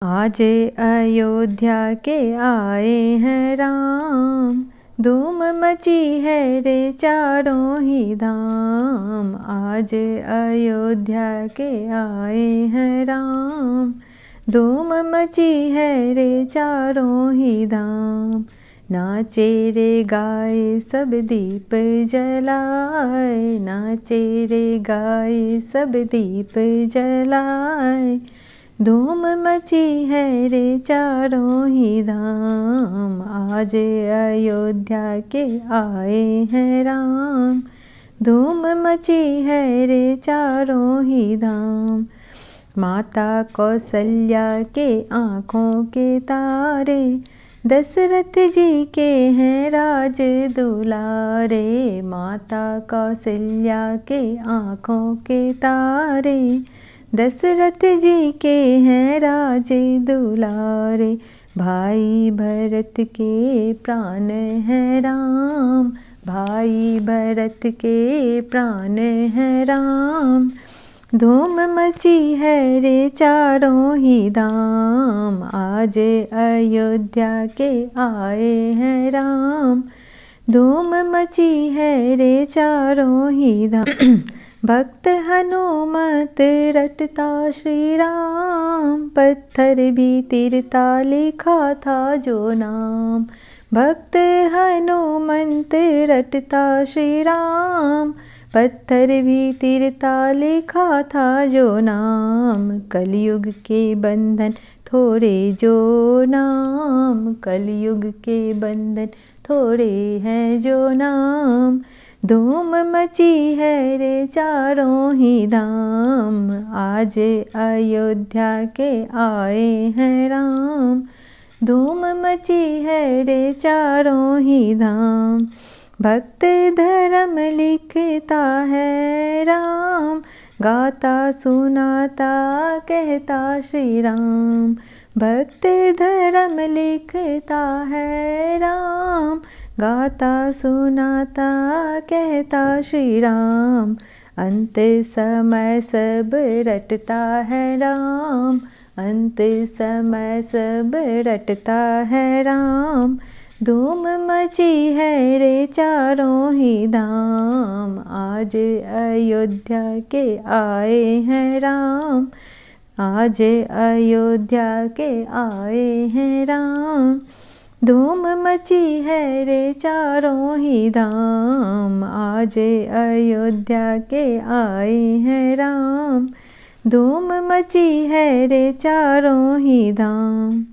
आज अयोध्या के आए हैं राम, धूम मची है रे चारों ही धाम। आज अयोध्या के आए हैं राम, धूम मची है रे चारों ही धाम। नाचे रे गाए सब दीप जलाए, नाचे रे गाए सब दीप जलाए। धूम मची है रे चारों ही धाम। आज अयोध्या के आए हैं राम, धूम मची है रे चारों ही धाम। माता कौशल्या के आँखों के तारे, दशरथ जी के हैं राज दुलारे। माता कौशल्या के आँखों के तारे, दशरथ जी के हैं राज दुलारे। भाई भरत के प्राण हैं राम, भाई भरत के प्राण हैं राम। धूम मची है रे चारों ही धाम। आज अयोध्या के आए हैं राम, धूम मची है रे चारों ही धाम। भक्त हनुमत रटता श्री राम, पत्थर भी तिरता लिखा था जो नाम। भक्त हनुमंत रटता श्री राम, पत्थर भी तिरता लिखा था जो नाम। कलयुग के बंधन थोड़े जो नाम, कलयुग के बंधन थोड़े हैं जो नाम। धूम मची है रे चारों ही धाम। आज अयोध्या के आए हैं राम, धूम मची है रे चारों ही धाम। भक्त धर्म लिखता है राम, गाता सुनाता कहता श्री राम। भक्त धर्म लिखता है राम, गाता सुनाता कहता श्री राम। अंत समय सब रटता है राम, अंत समय सब रटता है राम। धूम मची है रे चारों ही धाम। आज अयोध्या के आए हैं राम, आज अयोध्या के आए हैं राम। धूम मची है रे चारों ही धाम। आज अयोध्या के आए हैं राम, धूम मची है रे चारों ही धाम।